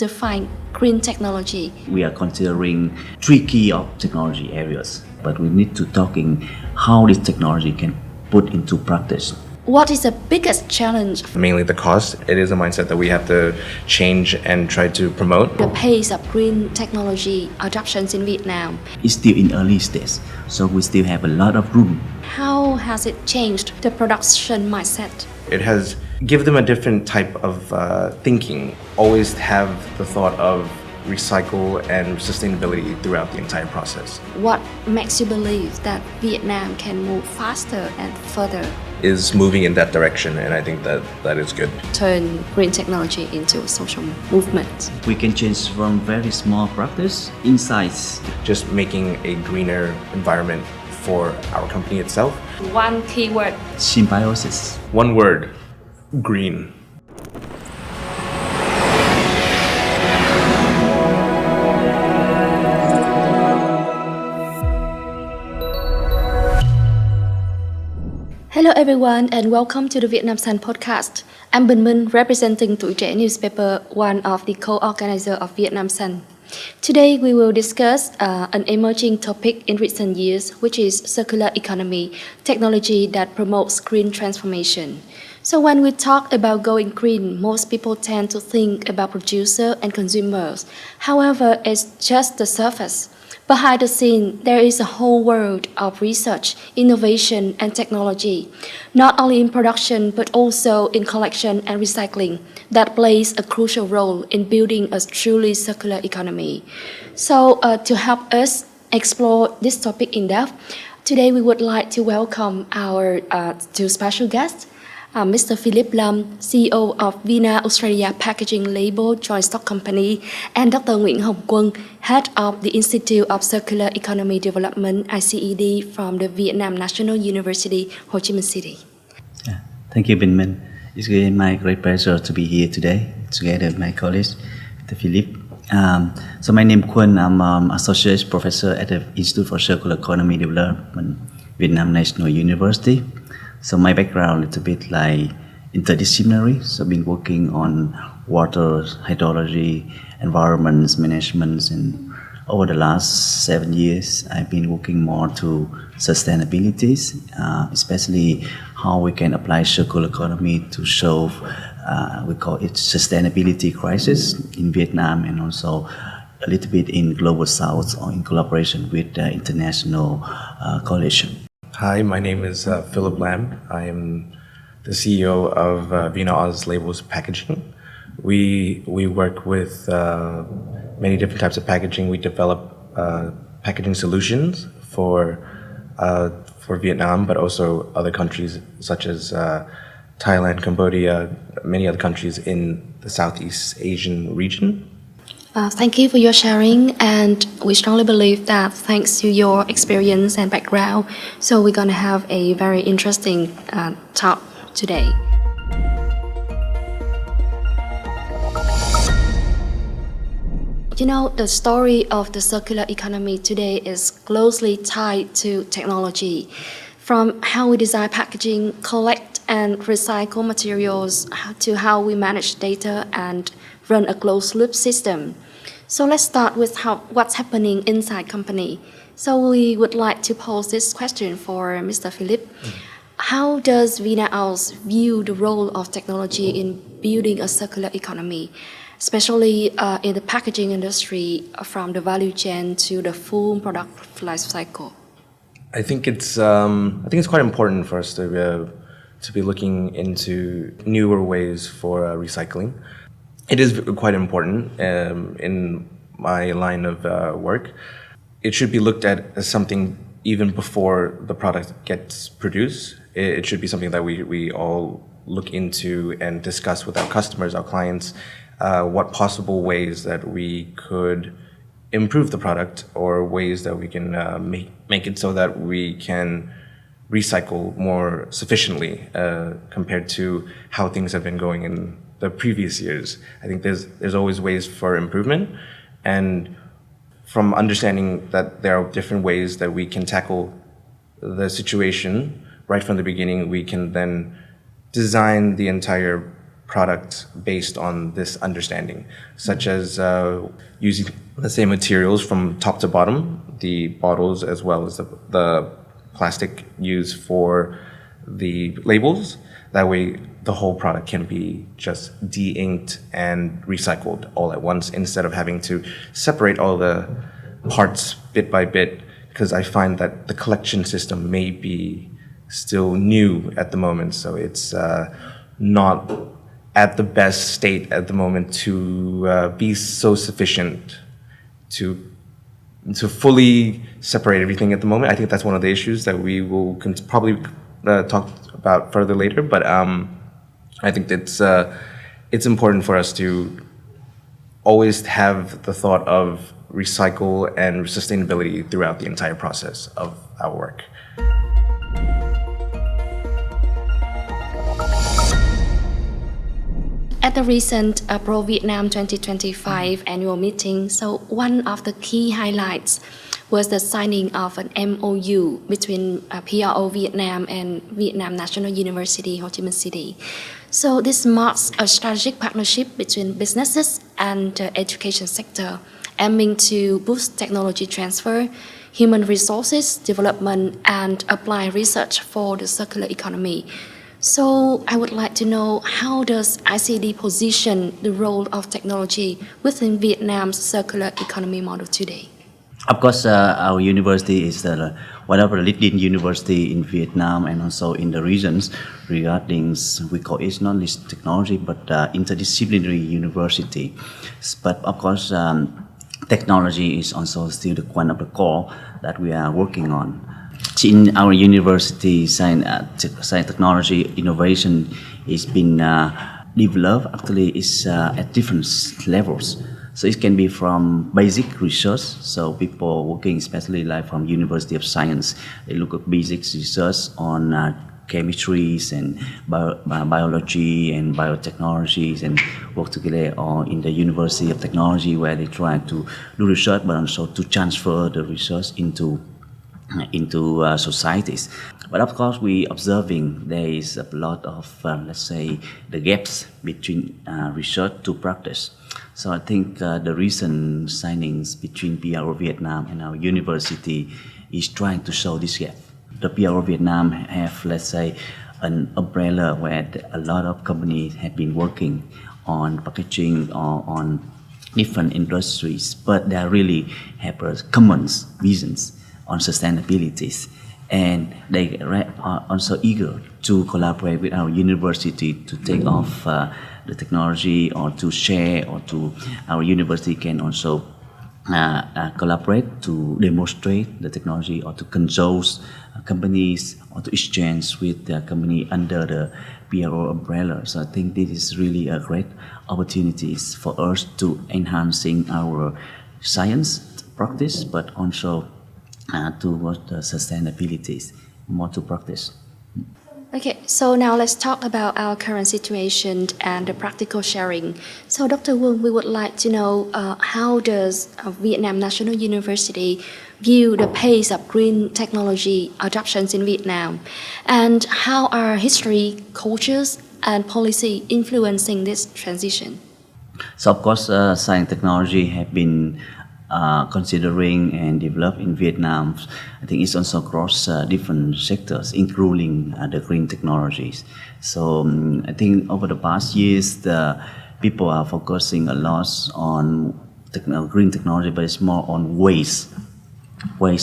define green technology? We are considering three key of technology areas, but we need to talk in how this technology can put into practice. What is the biggest challenge? Mainly the cost. It is a mindset that we have to change and try to promote. The pace of green technology adoptions in Vietnam. It's still in early stage, so we still have a lot of room. How has it changed the production mindset? It has given them a different type of thinking. Always have the thought of recycle and sustainability throughout the entire process. What makes you believe that Vietnam can move faster and further? Is moving in that direction, and I think that is good. Turn green technology into a social movement. We can change from very small practice, insights. Just making a greener environment for our company itself. One keyword. Symbiosis. One word, green. Hello everyone and welcome to the Vietnam Xanh podcast. I'm Bình Minh representing Tuổi Trẻ newspaper, one of the co-organizers of Vietnam Xanh. Today we will discuss an emerging topic in recent years, which is circular economy, technology that promotes green transformation. So when we talk about going green, most people tend to think about producers and consumers. However, it's just the surface. Behind the scene, there is a whole world of research, innovation, and technology, not only in production but also in collection and recycling, that plays a crucial role in building a truly circular economy. So, to help us explore this topic in depth, today we would like to welcome our two special guests. Mr. Phillip Lam, CEO of Vina Australia Packaging Label Joint Stock Company, and Dr. Nguyễn, Head of the Institute of Circular Economy Development (ICED) from the Vietnam National University, Ho Chi Minh City. Thank you, Bình Minh. It's my great pleasure to be here today together with my colleague, Mr. Phillip. So my name is Quân. I'm Associate Professor at the Institute for Circular Economy Development, Vietnam National University. So my background is a bit like interdisciplinary. So I've been working on water, hydrology, environment management, and over the last 7 years, I've been working more to sustainability, especially how we can apply circular economy to solve, we call it sustainability crisis in Vietnam, and also a little bit in Global South or in collaboration with the international coalition. Hi, my name is Phillip Lam. I am the CEO of Vina Oz Labels Packaging. We work with many different types of packaging. We develop packaging solutions for Vietnam, but also other countries such as Thailand, Cambodia, many other countries in the Southeast Asian region. Thank you for your sharing, and we strongly believe that thanks to your experience and background, so we're going to have a very interesting talk today. You know, the story of the circular economy today is closely tied to technology. From how we design packaging, collect and recycle materials, to how we manage data and run a closed-loop system. So let's start with what's happening inside company. So we would like to pose this question for Mr. Phillip. How does Vina House view the role of technology in building a circular economy, especially in the packaging industry, from the value chain to the full product life cycle? I think it's quite important for us to be looking into newer ways for recycling. It is quite important in my line of work. It should be looked at as something even before the product gets produced. It should be something that we all look into and discuss with our customers, our clients, what possible ways that we could improve the product, or ways that we can make it so that we can recycle more sufficiently compared to how things have been going in the previous years. I think there's always ways for improvement, and from understanding that there are different ways that we can tackle the situation right from the beginning, we can then design the entire product based on this understanding, such as using, let's say, materials from top to bottom, the bottles as well as the plastic used for the labels. That way, the whole product can be just de-inked and recycled all at once instead of having to separate all the parts bit by bit, because I find that the collection system may be still new at the moment, so it's not at the best state at the moment to be so sufficient to fully separate everything at the moment. I think that's one of the issues that we will probably talk about further later, but I think it's important for us to always have the thought of recycle and sustainability throughout the entire process of our work. At the recent Pro Vietnam 2025 annual meeting, so one of the key highlights was the signing of an MOU between PRO Vietnam and Vietnam National University, Ho Chi Minh City. So this marks a strategic partnership between businesses and the education sector, aiming to boost technology transfer, human resources development, and apply research for the circular economy. So I would like to know, how does ICD position the role of technology within Vietnam's circular economy model today? Of course, our university is one of the leading university in Vietnam and also in the regions regarding, we call it not just technology, but interdisciplinary university. But of course, technology is also still one of the core that we are working on. In our university, science technology innovation is been developed. Actually, is at different levels. So it can be from basic research. So people working, especially like from University of Science, they look at basic research on chemistries and biology and biotechnologies, and work together or in the University of Technology, where they try to do research, but also to transfer the research into societies. But of course, we observing there is a lot of, let's say, the gaps between research to practice. So I think the recent signings between PRO Vietnam and our university is trying to show this gap. The PRO Vietnam have, let's say, an umbrella where a lot of companies have been working on packaging or on different industries, but they really have common visions on sustainability, and they are also eager to collaborate with our university to take off the technology, or to share, or to our university can also collaborate to demonstrate the technology, or to consult companies, or to exchange with the company under the PRO umbrella. So I think this is really a great opportunities for us to enhancing our science practice, but also towards the sustainability, more to practice. Okay, so now let's talk about our current situation and the practical sharing. So Dr. Wong, we would like to know how does Vietnam National University view the pace of green technology adoptions in Vietnam, and how are history, cultures, and policy influencing this transition? So of course, science technology have been considering and developed in Vietnam. I think it's also across different sectors, including the green technologies. So I think over the past years, the people are focusing a lot on green technology, but it's more on waste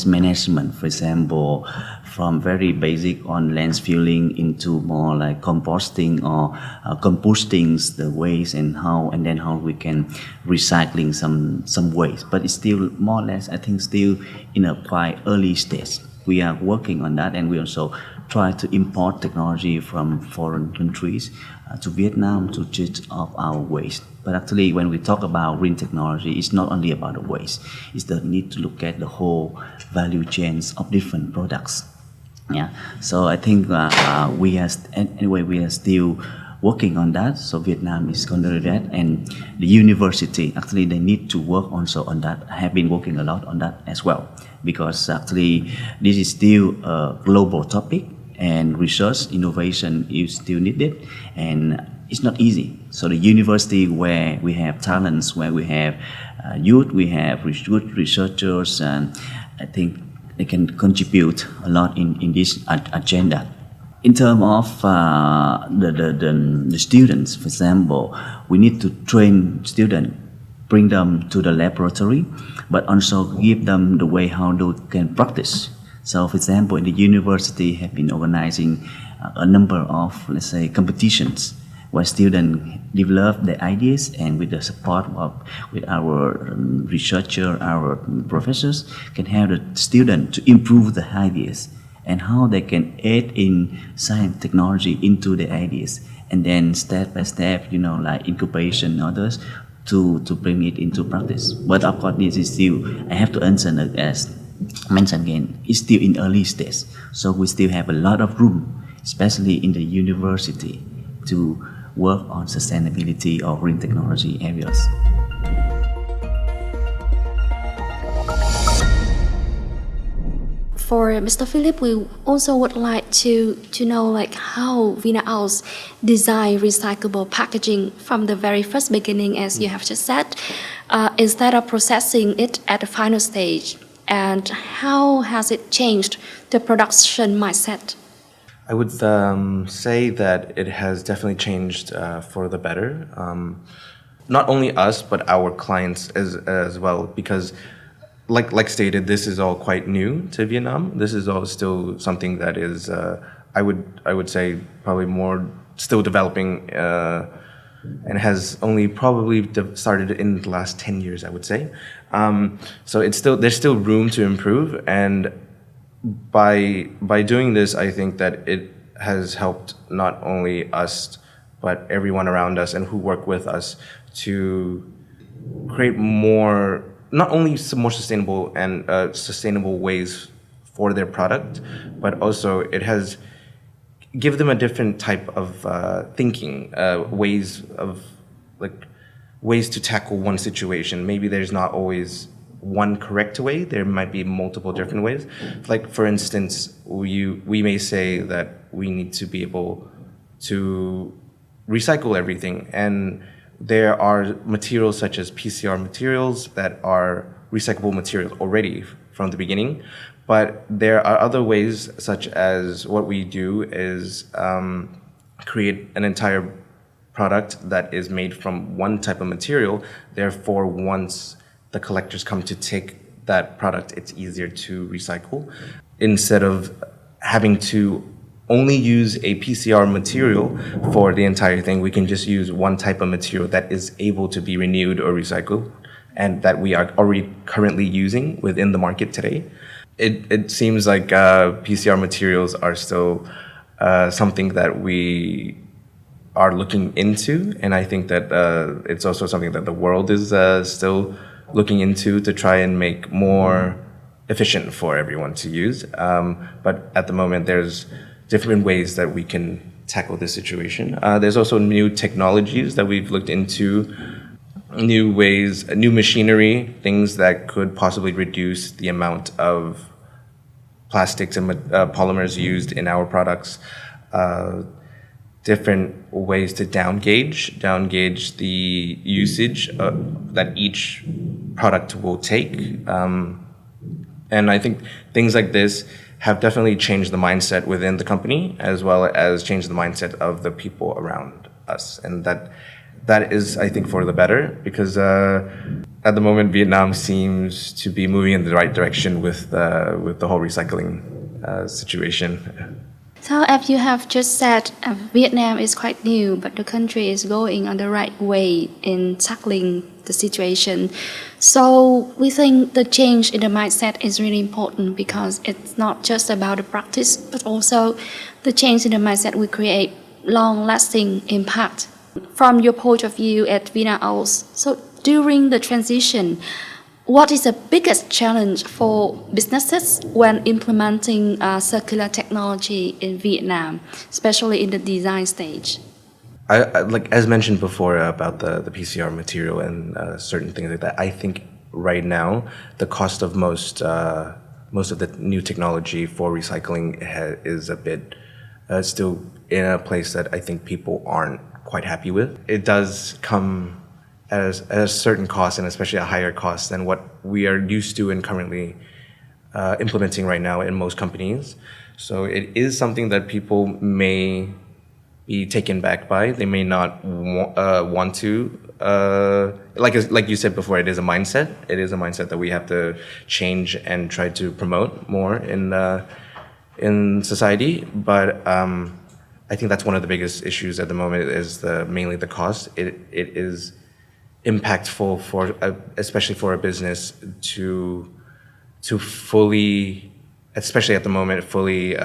management. For example, from very basic on landfilling into more like composting or composting the waste, and then how we can recycling some waste. But it's still more or less, I think, still in a quite early stage. We are working on that, and we also try to import technology from foreign countries to Vietnam to treat of our waste. But actually, when we talk about green technology, it's not only about the waste. It's the need to look at the whole value chains of different products. Yeah. So I think we are still working on that. So Vietnam is going to do that, and the university actually they need to work also on that. Have been working a lot on that as well, because actually this is still a global topic, and research innovation is still needed, and it's not easy. So the university where we have talents, where we have youth, we have good researchers, and I think they can contribute a lot in this agenda. In terms of the students, for example, we need to train students, bring them to the laboratory, but also give them the way how they can practice. So, for example, in the university have been organizing a number of, let's say, competitions where students develop their ideas, and with the support of with our researcher, our professors, can help the student to improve the ideas and how they can add in science technology into the ideas, and then step by step, like incubation and others, to bring it into practice. But of course, this is still, I have to answer as mentioned again, it's still in early stage. So we still have a lot of room, especially in the university, to work on sustainability or green technology areas. For Mr. Philip, we also would like to know like how Vina Úc design recyclable packaging from the very first beginning, as you have just said, instead of processing it at the final stage, and how has it changed the production mindset? I would say that it has definitely changed for the better. Not only us, but our clients as well, because like stated, this is all quite new to Vietnam. This is all still something that is, I would say, probably more still developing, and has only probably started in the last 10 years, I would say. So there's still room to improve, and by doing this, I think that it has helped not only us, but everyone around us and who work with us to create more, not only some more sustainable and sustainable ways for their product, but also it has give them a different type of thinking, ways to tackle one situation. Maybe there's not always one correct way. There might be multiple different ways. Like, for instance, we may say that we need to be able to recycle everything, and there are materials such as PCR materials that are recyclable materials already from the beginning. But there are other ways, such as what we do is create an entire product that is made from one type of material. Therefore, once the collectors come to take that product, it's easier to recycle. Instead of having to only use a PCR material for the entire thing, we can just use one type of material that is able to be renewed or recycled, and that we are already currently using within the market today. It seems like PCR materials are still something that we are looking into, and I think that it's also something that the world is still looking into to try and make more efficient for everyone to use. But at the moment, there's different ways that we can tackle this situation. There's also new technologies that we've looked into, new ways, new machinery, things that could possibly reduce the amount of plastics and polymers used in our products. Different ways to down gauge the usage that each product will take. And I think things like this have definitely changed the mindset within the company, as well as changed the mindset of the people around us. And that is, I think, for the better, because at the moment, Vietnam seems to be moving in the right direction with the whole recycling situation. So, as you have just said, Vietnam is quite new, but the country is going on the right way in tackling the situation. So, we think the change in the mindset is really important, because it's not just about the practice, but also the change in the mindset will create long-lasting impact. From your point of view at Vina Úc, so during the transition, what is the biggest challenge for businesses when implementing circular technology in Vietnam, especially in the design stage? I like, as mentioned before about the PCR material and certain things like that, I think right now the cost of most of the new technology for recycling is a bit still in a place that I think people aren't quite happy with. It does come at a certain cost, and especially a higher cost than what we are used to and currently implementing right now in most companies. So it is something that people may be taken back by. They may not want to. Like you said before, it is a mindset. It is a mindset that we have to change and try to promote more in society. But I think that's one of the biggest issues at the moment is mainly the cost. It is impactful for especially for a business to fully, especially at the moment, fully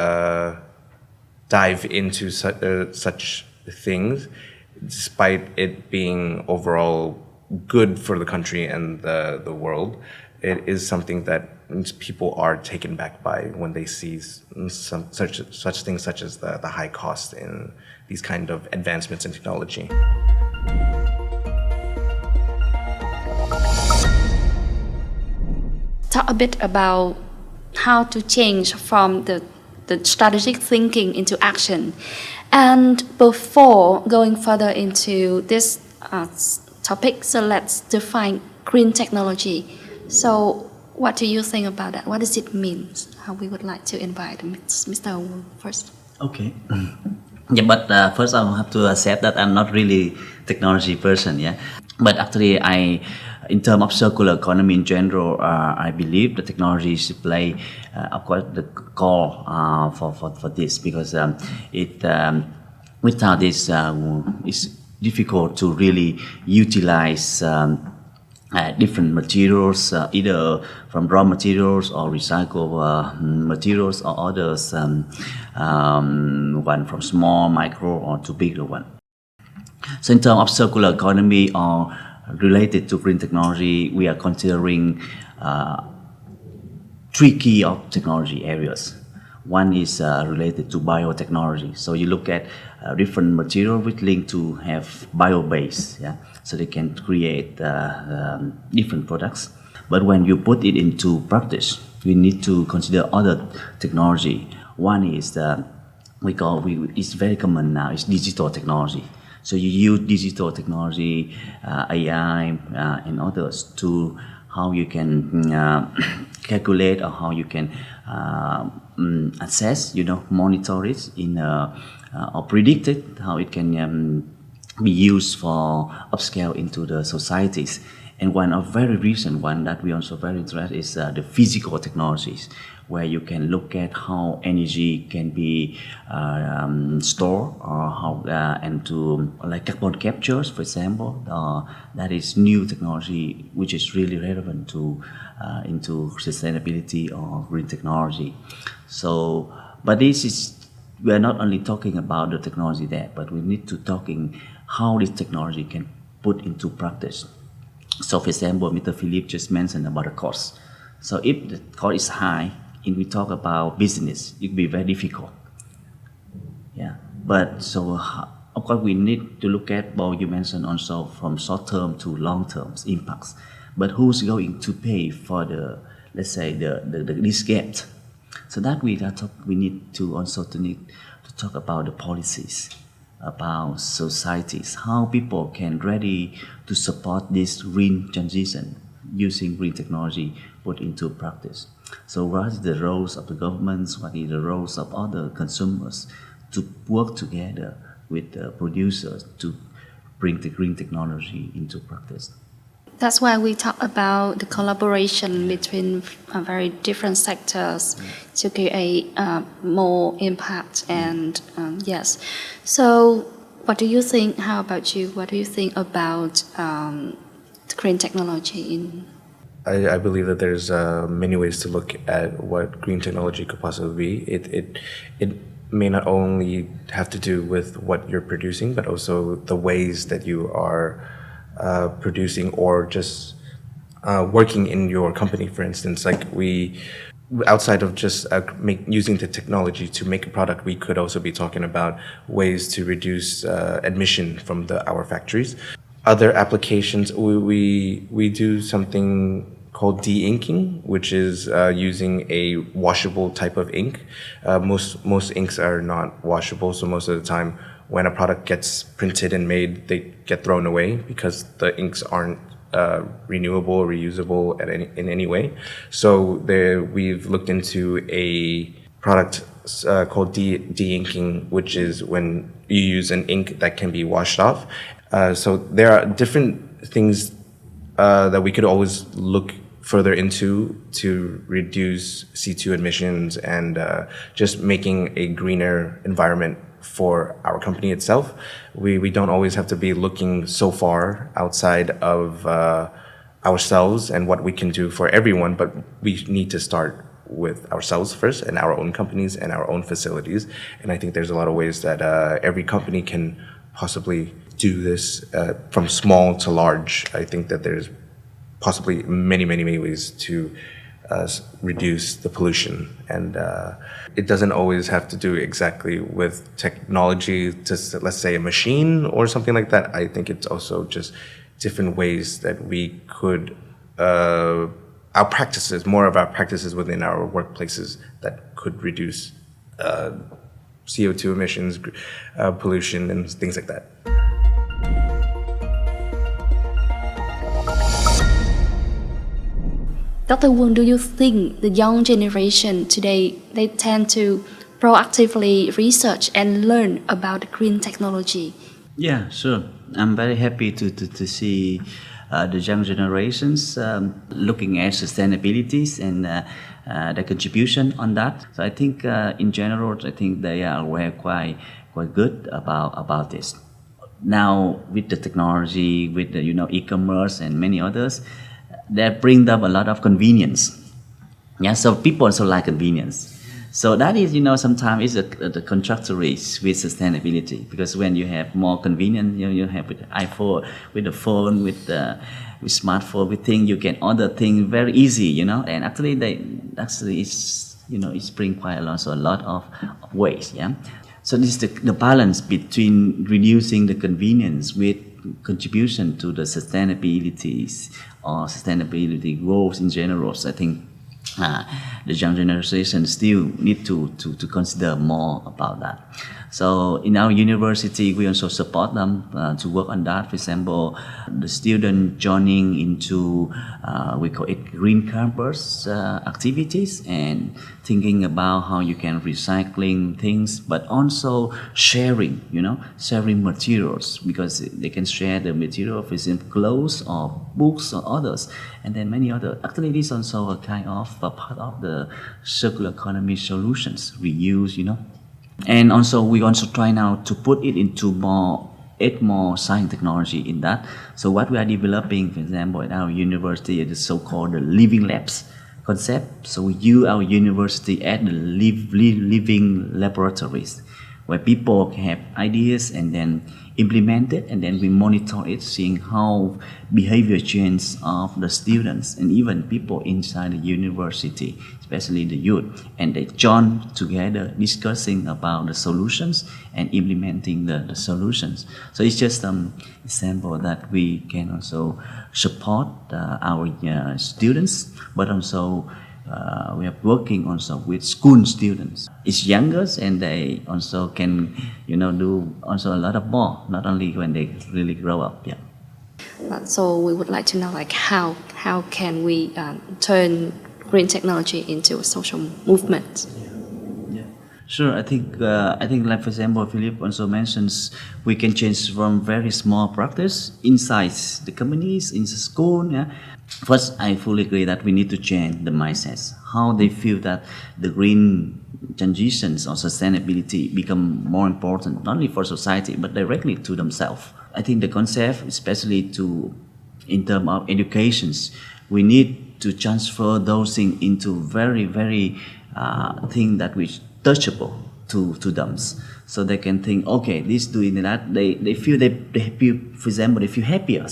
dive into such things, despite it being overall good for the country and the world. It is something that people are taken back by when they see such things such as the high cost in these kind of advancements in technology. Talk a bit about how to change from the strategic thinking into action. And before going further into this topic, so let's define green technology. So what do you think about that? What does it mean? How we would like to invite Mr. Wu first. Okay. Yeah, but first I will have to accept that I'm not really technology person. Yeah, but actually in terms of circular economy in general, I believe the technology should play, of course, the core for this, because without this, it's difficult to really utilize different materials, either from raw materials or recycled materials or others, one from small, micro, or to bigger one. So in terms of circular economy or related to green technology, we are considering three key of technology areas. One is related to biotechnology. So you look at different material which link to have bio-base, yeah, so they can create different products. But when you put it into practice, we need to consider other technology. One is it's very common now, it's digital technology. So you use digital technology, AI, and others to how you can calculate or how you can assess, monitor it or predict it, how it can be used for upscale into the societies. And one of very recent one that we also very interested is the physical technologies, where you can look at how energy can be stored, or how and to like carbon captures, for example. That is new technology which is really relevant to into sustainability or green technology. So, but we are not only talking about the technology there, but we need to talking how this technology can put into practice. So, for example, Mr. Philip just mentioned about the cost. So, if the cost is high, and we talk about business, it will be very difficult. Yeah, but so of course we need to look at, well, you mentioned also from short term to long term impacts. But who's going to pay for let's say this gap? So that we need to also talk about the policies, about societies, how people can ready to support this green transition using green technology put into practice. So what is the roles of the governments, what is the roles of other consumers to work together with the producers to bring the green technology into practice? That's why we talk about the collaboration between very different sectors to create more impact. And yes, so what do you think? How about you? What do you think about green technology? I believe that there's many ways to look at what green technology could possibly be. It may not only have to do with what you're producing, but also the ways that you are producing, or just working in your company, for instance. Like outside of just using the technology to make a product, we could also be talking about ways to reduce emission from our factories. Other applications, we do something called de-inking, which is using a washable type of ink. Most inks are not washable, so most of the time when a product gets printed and made, they get thrown away because the inks aren't renewable or reusable in any way. So we've looked into a product called de-inking, which is when you use an ink that can be washed off. So there are different things that we could always look further into to reduce CO2 emissions and just making a greener environment for our company itself. We don't always have to be looking so far outside of ourselves and what we can do for everyone, but we need to start with ourselves first and our own companies and our own facilities. And I think there's a lot of ways that every company can possibly do this from small to large. I think that there's possibly many ways to reduce the pollution, and it doesn't always have to do exactly with technology, just let's say a machine or something like that. I think it's also just different ways that we could our practices within our workplaces that could reduce CO2 emissions, pollution, and things like that. Dr. Won, do you think the young generation today, they tend to proactively research and learn about green technology? Yeah, sure. I'm very happy to see the young generations looking at sustainabilities and the contribution on that. So I think in general, I think they are aware quite good about this. Now with the technology, with the e-commerce and many others, that bring them a lot of convenience. Yeah, so people also like convenience. So that is, sometimes it's the contradictory with sustainability, because when you have more convenience, you have with the iPhone, with the phone, with smartphone, with things, you can order things very easy, and actually it's bring quite a lot of waste. Yeah. So this is the balance between reducing the convenience with contribution to the sustainability goals in general. So I think the young generation still need to consider more about that. So in our university, we also support them to work on that. For example, the student joining into we call it green campus activities, and thinking about how you can recycling things, but also sharing materials, because they can share the material, for example, clothes or books or others, and then many other. Actually, this is also a kind of a part of the circular economy solutions, reuse, And also we also try now to put it into add more science technology in that. So what we are developing, for example, at our university, is the so-called living labs concept. So we use our university as the living laboratories, where people can have ideas and then implement it, and then we monitor it, seeing how behavior change of the students and even people inside the university, especially the youth, and they join together discussing about the solutions and implementing the solutions. So it's just an example that we can also support our students, but also we are working also with school students. It's younger, and they also can, do also a lot of more, not only when they really grow up. Yeah. So we would like to know, how can we turn green technology into a social movement? Yeah. Sure. I think like for example, Philip also mentions we can change from very small practice inside the companies, in the school. Yeah. First, I fully agree that we need to change the mindsets, how they feel that the green transitions or sustainability become more important, not only for society, but directly to themselves. I think the concept, especially in terms of educations, we need to transfer those things into very thing that which touchable to them, so they can think, okay, this doing that, they feel they happy. For example, they feel happier.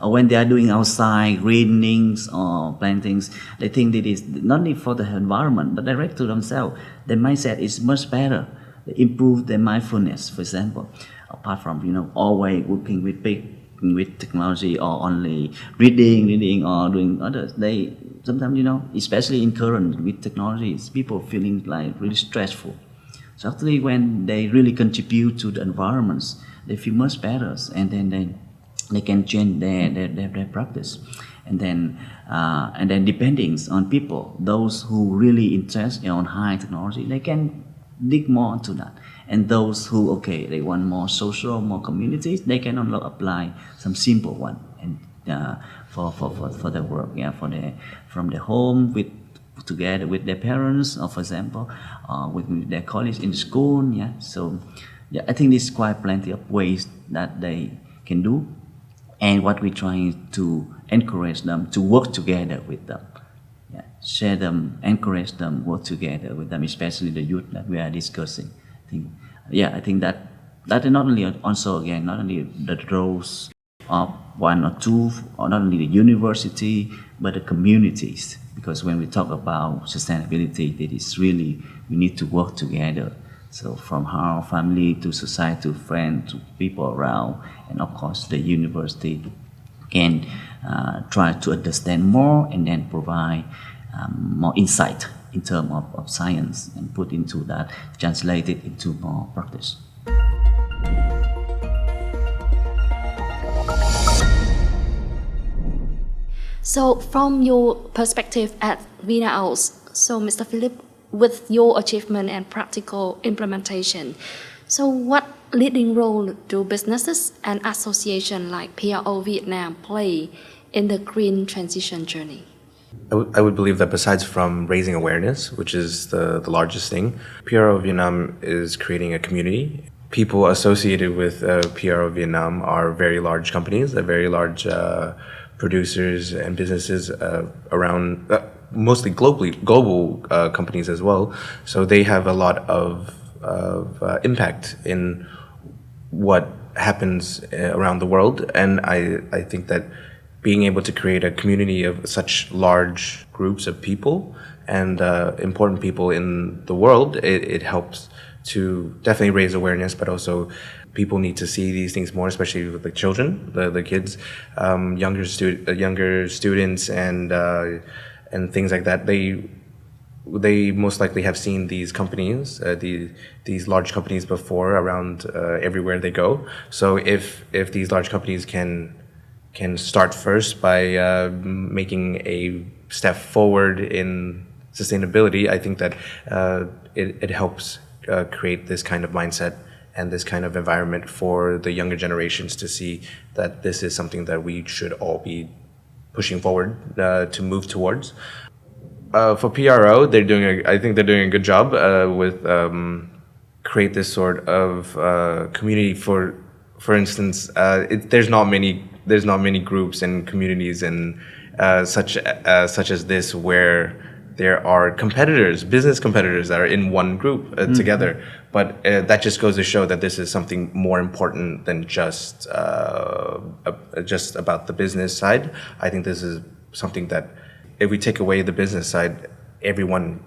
Or when they are doing outside greenings or plantings, they think that it is not only for the environment, but direct to themselves. Their mindset is much better. They improve their mindfulness, for example. Apart from always working with technology or only reading or doing others, they sometimes especially in current with technologies, people feeling like really stressful. So actually, when they really contribute to the environments, they feel much better, and then they can change their practice. And then depending on people, those who really interest on high technology, they can dig more into that. And those who they want more social, more communities, they can also apply some simple one and for their work, from their home together with their parents, or for example, with their colleagues in school. So I think there's quite plenty of ways that they can do, and what we're trying to encourage them to work together with them. Share them, encourage them, work together with them, especially the youth that we are discussing. I think that is not only not only the roles of one or two, or not only the university, but the communities. Because when we talk about sustainability, it is really, we need to work together. So from our family to society to friends to people around, and of course the university can try to understand more and then provide more insight in terms of science, and put into that, translate it into more practice. So from your perspective at Vina Úc, so Mr. Phillip, with your achievement and practical implementation, so what leading role do businesses and associations like PRO Vietnam play in the green transition journey? I would believe that besides from raising awareness, which is the largest thing, PRO Vietnam is creating a community. People associated with PRO Vietnam are very large companies, very large producers and businesses around, mostly global companies as well. So they have a lot of impact in what happens around the world, and I think that being able to create a community of such large groups of people and important people in the world, it helps to definitely raise awareness, but also people need to see these things more, especially with the children, the kids, younger students, and things like that. They most likely have seen these companies, these large companies before around everywhere they go. So if these large companies can start first by making a step forward in sustainability, I think that it helps create this kind of mindset and this kind of environment for the younger generations to see that this is something that we should all be pushing forward to move towards. For PRO, I think they're doing a good job with create this sort of community. For instance, there's not many groups and communities and such as this where there are business competitors that are in one group together. But that just goes to show that this is something more important than just about the business side. I think this is something that if we take away the business side, everyone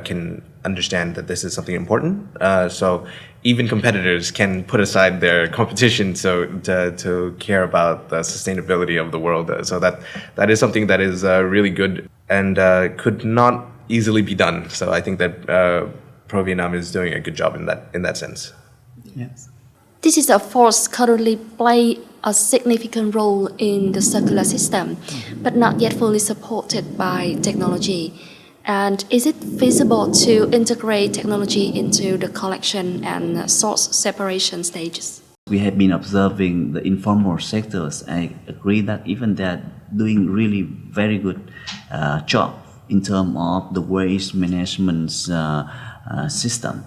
can understand that this is something important. So even competitors can put aside their competition to care about the sustainability of the world. So that is something that is really good and could not easily be done. So I think that Pro Vietnam is doing a good job in that sense. Yes. This is a force currently play a significant role in the circular system, but not yet fully supported by technology. And is it feasible to integrate technology into the collection and source separation stages? We have been observing the informal sectors. I agree that even they're doing really very good job in terms of the waste management system.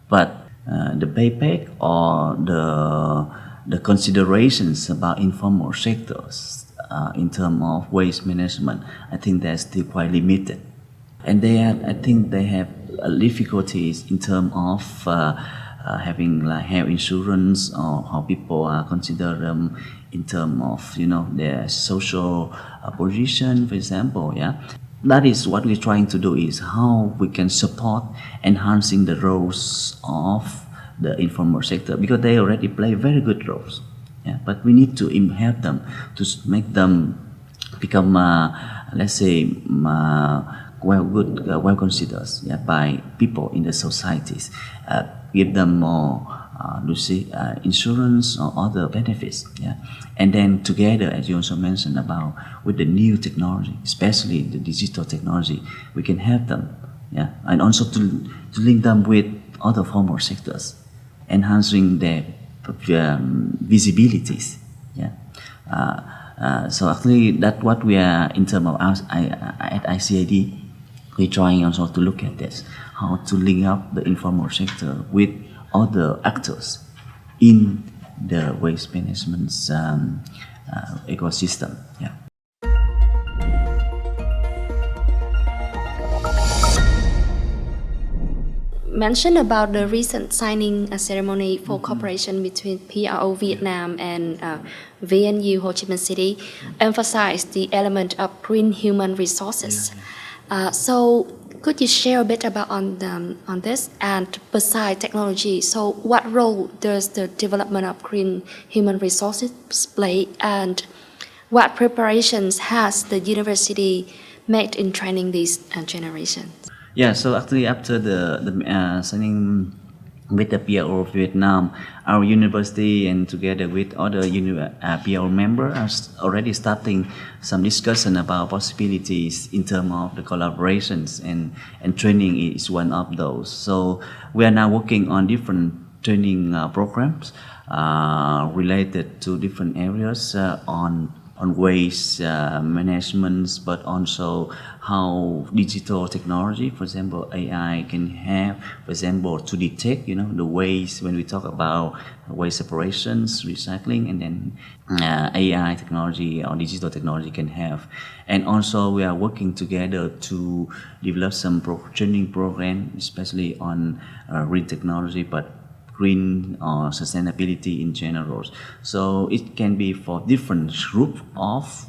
But the payback or the considerations about informal sectors in terms of waste management, I think they're still quite limited. And I think they have difficulties in terms of having like health insurance, or how people consider them in terms of their social position, for example. That is what we're trying to do, is how we can support enhancing the roles of the informal sector, because they already play very good roles. But we need to help them to make them become, let's say, well considered, yeah, by people in the societies. Give them more insurance or other benefits, yeah. And then together, as you also mentioned about with the new technology, especially the digital technology, we can help them, yeah, and also to link them with other formal sectors, enhancing their visibilities, yeah. So actually, that's what we are in terms of at ICAD. We're trying also to look at this, how to link up the informal sector with other actors in the waste management ecosystem. Yeah. Mention about the recent signing ceremony for cooperation between PRO Vietnam and VNU Ho Chi Minh City emphasized the element of green human resources. So could you share a bit about on this? And beside technology, so what role does the development of green human resources play, and what preparations has the university made in training these generations? Yeah, so actually after the signing with the PRO of Vietnam, our university and together with other PRO members are already starting some discussion about possibilities in terms of the collaborations, and training is one of those. So we are now working on different training programs related to different areas on waste management, but also how digital technology, for example, AI can have, for example, to detect, the waste when we talk about waste separations, recycling, and then AI technology or digital technology can have. And also we are working together to develop some training program, especially on green technology, but green or sustainability in general. So it can be for different group of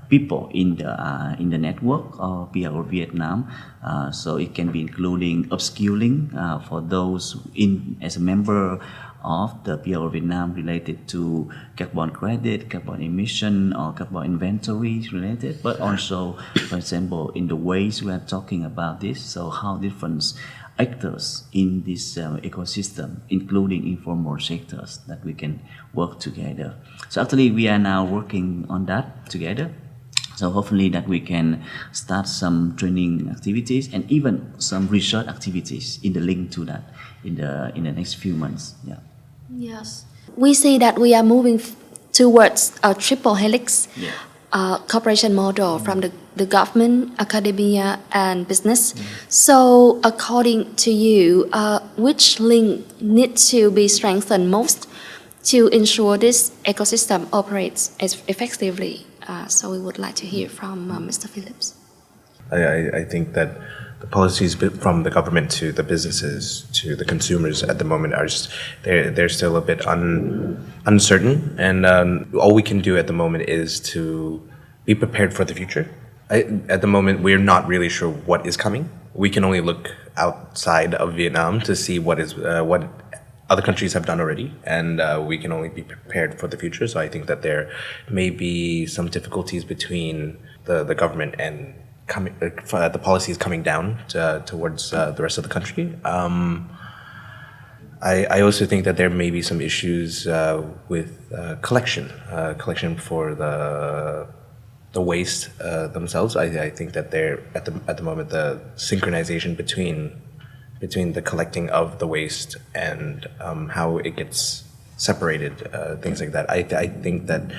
people in the network of PRO Vietnam. So it can be including upskilling for those as a member of the PRO Vietnam related to carbon credit, carbon emission, or carbon inventory related, but also, for example, in the ways we are talking about this, so how different actors in this ecosystem, including informal sectors, that we can work together. So actually we are now working on that together. So hopefully that we can start some training activities and even some research activities in the link to that in the next few months. Yeah. Yes. We see that we are moving towards a triple helix cooperation model from the government, academia, and business. So according to you, which link needs to be strengthened most to ensure this ecosystem operates as effectively? So we would like to hear from Mr. Phillips. I think that the policies from the government to the businesses to the consumers at the moment are just they're still a bit uncertain, and all we can do at the moment is to be prepared for the future. At the moment, we're not really sure what is coming. We can only look outside of Vietnam to see what other countries have done already, and we can only be prepared for the future. So I think that there may be some difficulties between the government and the policies coming down towards the rest of the country. I also think that there may be some issues with collection for the waste themselves. I think that they're at the moment the synchronization between the collecting of the waste and how it gets separated, things like that. I think that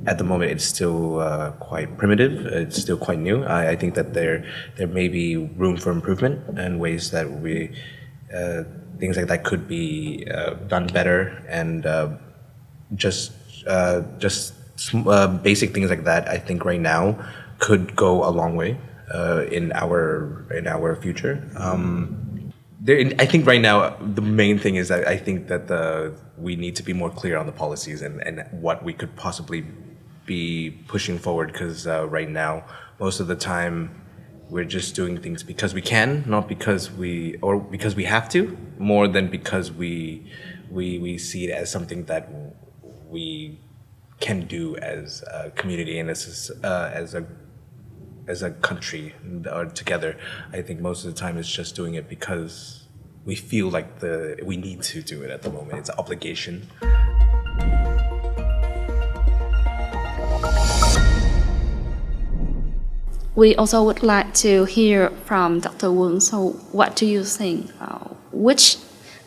at the moment it's still quite primitive. It's still quite new. I think that there may be room for improvement and ways that we things like that could be done better, and just basic things like that. I think right now could go a long way in our future. I think right now the main thing is that I think that we need to be more clear on the policies and what we could possibly be pushing forward, because right now most of the time we're just doing things because we can, not because we have to, more than because we see it as something that we can do as a community and as as a country or together. I think most of the time it's just doing it because we feel like we need to do it at the moment. It's an obligation. We also would like to hear from Dr. Wang. So what do you think? Which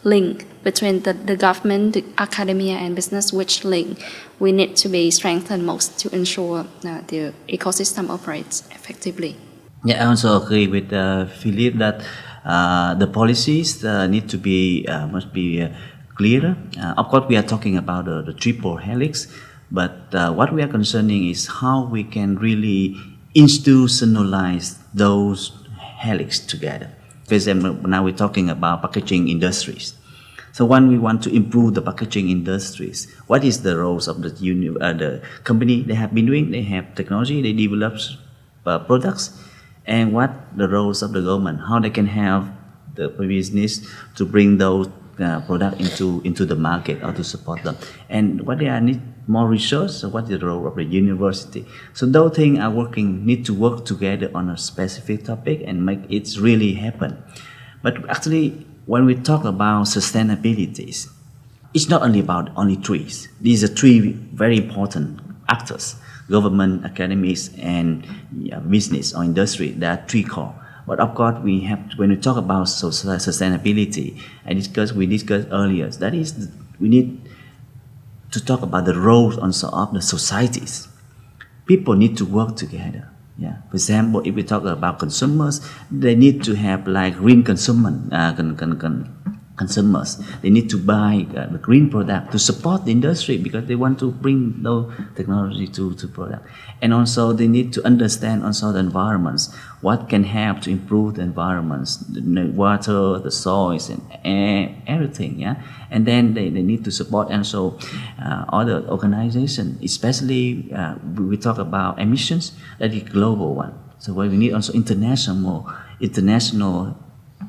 link between the government, the academia, and business, which link we need to be strengthened most to ensure the ecosystem operates effectively? Yeah, I also agree with Philip that the policies need to be must be clearer. Of course, we are talking about the triple helix, but what we are concerning is how we can really institutionalize those helix together. For example, now we're talking about packaging industries. So when we want to improve the packaging industries, what is the roles of the company they have been doing? They have technology, they develop products, and what the roles of the government, how they can have the business to bring those product into the market or to support them, and what they need more research. So what is the role of the university? So those things need to work together on a specific topic and make it really happen. But actually, when we talk about sustainability, it's not only about only trees. These are three very important actors: government, academics, and business or industry. There are three core. But of course, when we talk about sustainability, we discussed earlier, that is, we need to talk about the roles also of the societies. People need to work together. Yeah. For example, if we talk about consumers, they need to have like green consumers. They need to buy the green product to support the industry because they want to bring those technology to product. And also they need to understand also the environments, what can help to improve the environments, the water, the soils, and air, everything. Yeah. And then they need to support also other organizations, especially we talk about emissions, that is global one. So we need also international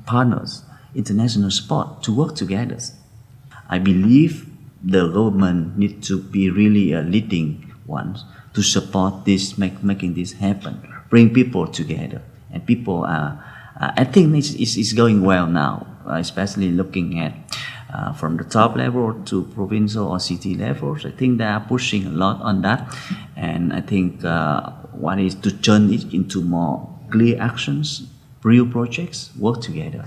partners, international support to work together. I believe the government needs to be really a leading one to support this, making this happen, bring people together. And people I think it's going well now, especially looking at from the top level to provincial or city levels. I think they are pushing a lot on that. And I think one is to turn it into more clear actions, real projects, work together.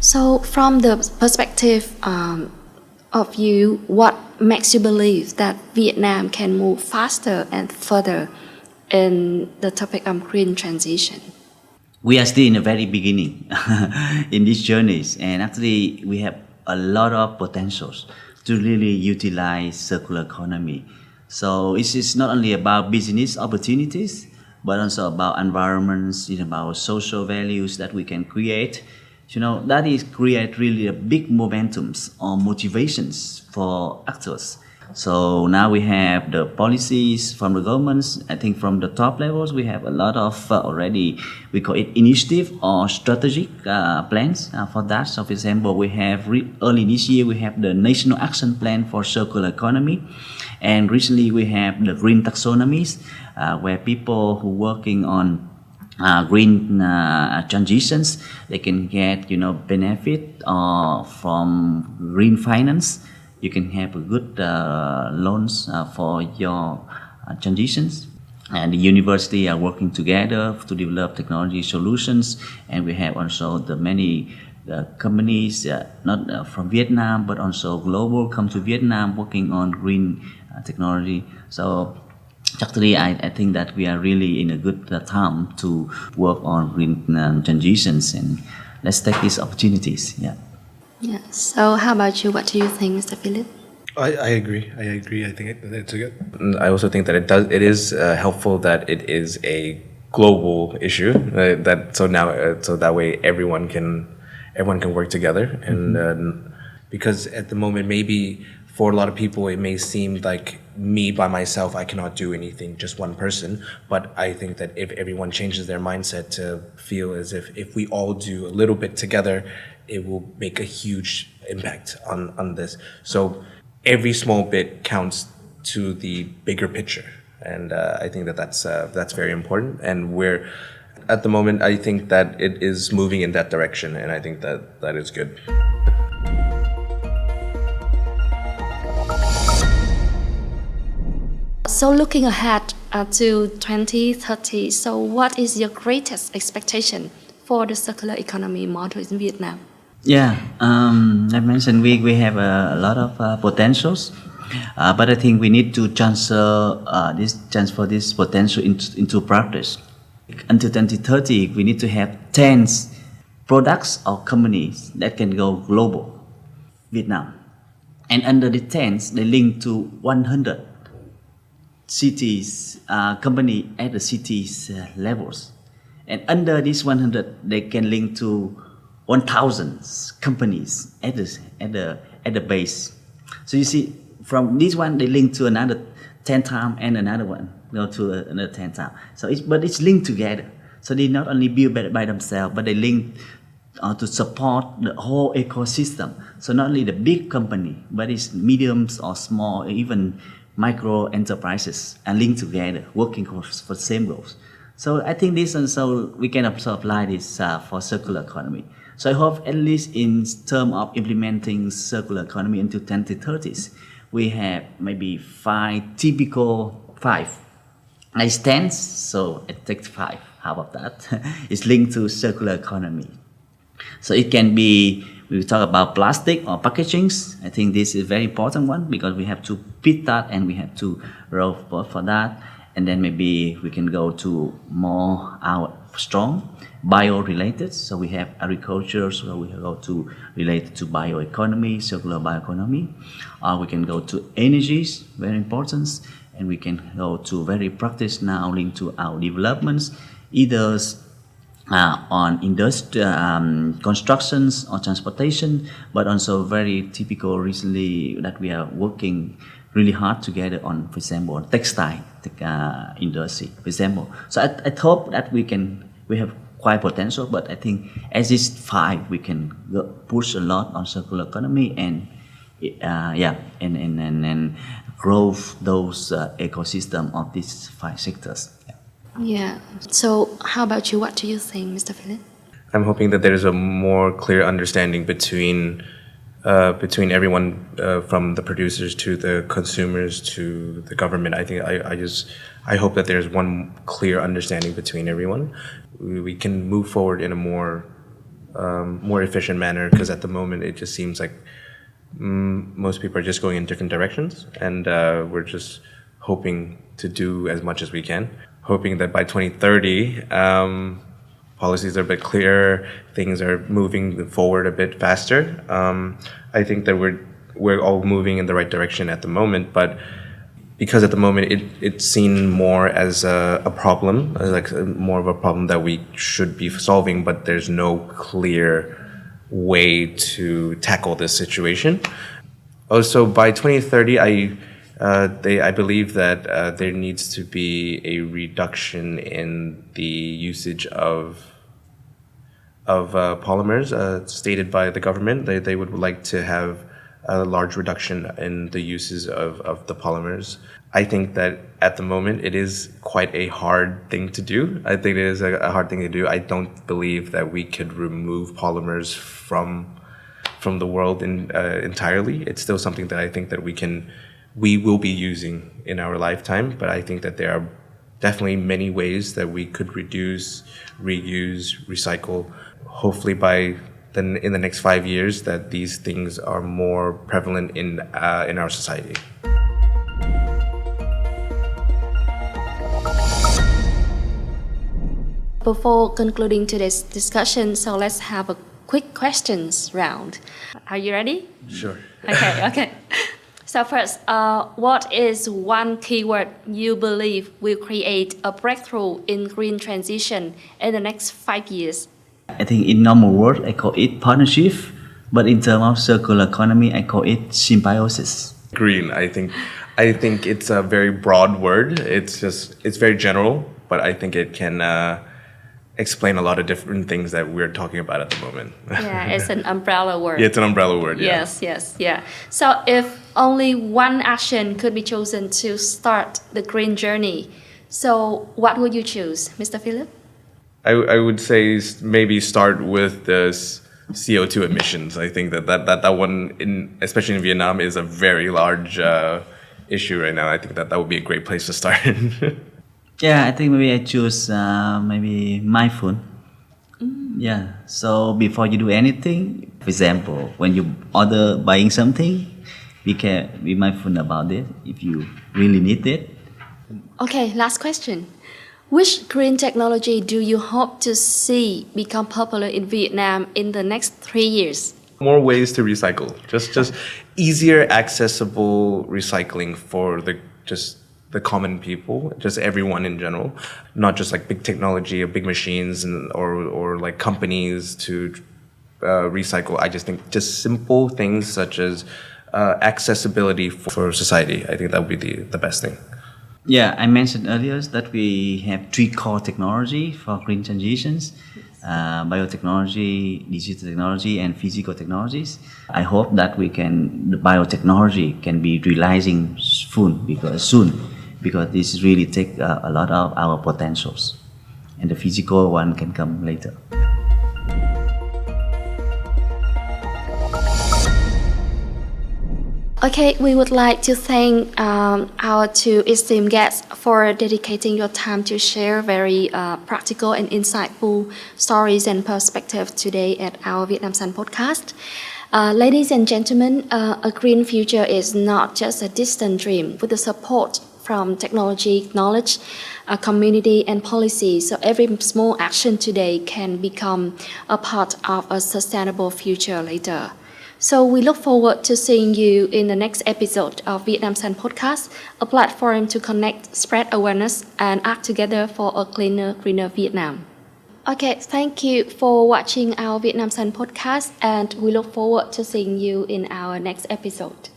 So from the perspective of you, what makes you believe that Vietnam can move faster and further in the topic of green transition? We are still in the very beginning in these journeys, and actually we have a lot of potentials to really utilize circular economy. So it's not only about business opportunities, but also about environments, about social values that we can create. That is create really a big momentums or motivations for actors. So now we have the policies from the governments. I think from the top levels, we have a lot of already, we call it initiative or strategic plans for that. So for example, we have early this year, we have the National Action Plan for Circular Economy. And recently we have the green taxonomies, where people who working on green transitions, they can get benefit from green finance. You can have a good loans for your transitions. And the university are working together to develop technology solutions. And we have also the many companies, not from Vietnam, but also global, come to Vietnam working on green technology. So actually, I think that we are really in a good time to work on green transitions, and let's take these opportunities. Yeah. Yeah. So how about you? What do you think, Mr. Philip? I agree. I think it's a good. I also think that it is helpful that it is a global issue. So that way everyone can work together, and because at the moment maybe for a lot of people it may seem like me by myself I cannot do anything, just one person. But I think that if everyone changes their mindset to feel as if we all do a little bit together, it will make a huge impact on this. So every small bit counts to the bigger picture. And I think that that's very important. And we're, at the moment, I think that it is moving in that direction. And I think that that is good. So looking ahead to 2030, so what is your greatest expectation for the circular economy model in Vietnam? Yeah, I mentioned we have a lot of potentials, but I think we need to transfer this potential into practice. Until 2030, we need to have 10 products or companies that can go global, Vietnam. And under the 10, they link to 100 cities, company at the cities levels. And under this 100, they can link to 1,000 companies at the base. So you see, from this one they link to another 10 times, and another one go to another 10 times. So it's linked together. So they not only build by themselves, but they link to support the whole ecosystem. So not only the big company, but it's mediums or small, even micro enterprises are linked together, working for the same goals. So I think this, and so we can also apply this for circular economy. So I hope at least in terms of implementing circular economy into 2030s, we have maybe five nice stands. So it takes 5. How about that? It's linked to circular economy. So it can be, we talk about plastic or packagings. I think this is a very important one because we have to pick that and we have to roll for that. And then maybe we can go to more strong bio-related. So we have agriculture, so we go to related to bioeconomy, circular bioeconomy. We can go to energies, very important. And we can go to very practice now linked to our developments, either on industrial constructions or transportation, but also very typical recently that we are working really hard together on, for example, textile industry, for example. So I hope that we have quite potential, but I think as this 5, we can push a lot on circular economy and and grow those ecosystem of these 5 sectors. Yeah. So how about you? What do you think, Mr. Phillip? I'm hoping that there's a more clear understanding between everyone, from the producers to the consumers to the government. I think I hope that there's one clear understanding between everyone. We can move forward in a more efficient manner, because at the moment it just seems like most people are just going in different directions, and we're just hoping to do as much as we can. Hoping that by 2030, policies are a bit clearer, things are moving forward a bit faster. I think that we're all moving in the right direction at the moment, but because at the moment it's seen more as a problem, like more of a problem that we should be solving, but there's no clear way to tackle this situation. Also, by 2030, I believe that there needs to be a reduction in the usage of polymers, stated by the government. They would like to have a large reduction in the uses of the polymers. I think that at the moment it is quite a hard thing to do. I think it is a hard thing to do. I don't believe that we could remove polymers from the world entirely. It's still something that I think that we will be using in our lifetime, but I think that there are definitely many ways that we could reduce, reuse, recycle. Hopefully in the next 5 years that these things are more prevalent in our society. Before concluding today's discussion, so let's have a quick questions round. Are you ready? Sure. Okay. So first, what is one keyword you believe will create a breakthrough in green transition in the next 5 years? I think in normal world I call it partnership, but in terms of circular economy I call it symbiosis. Green, I think it's a very broad word. It's very general, but I think it can explain a lot of different things that we're talking about at the moment. Yeah, it's an umbrella word. Yeah, it's an umbrella word. Yeah. Yes, yeah. So if only one action could be chosen to start the green journey, so what would you choose, Mr. Phillip? I would say maybe start with the CO2 emissions. I think that one, especially in Vietnam, is a very large issue right now. I think that would be a great place to start. Yeah, I think maybe I choose maybe mindful. Yeah, so before you do anything, for example, when you order buying something, be mindful about it if you really need it. Okay, last question. Which green technology do you hope to see become popular in Vietnam in the next 3 years? More ways to recycle. Just easier, accessible recycling for the common people, just everyone in general. Not just like big technology or big machines or like companies to recycle. I just think just simple things such as accessibility for society. I think that would be the best thing. Yeah, I mentioned earlier that we have 3 core technology for green transitions: biotechnology, digital technology, and physical technologies. I hope that the biotechnology can be realizing soon because this really take a lot of our potentials, and the physical one can come later. Okay, we would like to thank our 2 esteemed guests for dedicating your time to share very practical and insightful stories and perspectives today at our Vietnam Sun podcast. Ladies and gentlemen, a green future is not just a distant dream. With the support from technology, knowledge, community, and policy, so every small action today can become a part of a sustainable future later. So we look forward to seeing you in the next episode of Vietnam Sun Podcast, a platform to connect, spread awareness, and act together for a cleaner, greener Vietnam. Okay, thank you for watching our Vietnam Sun Podcast, and we look forward to seeing you in our next episode.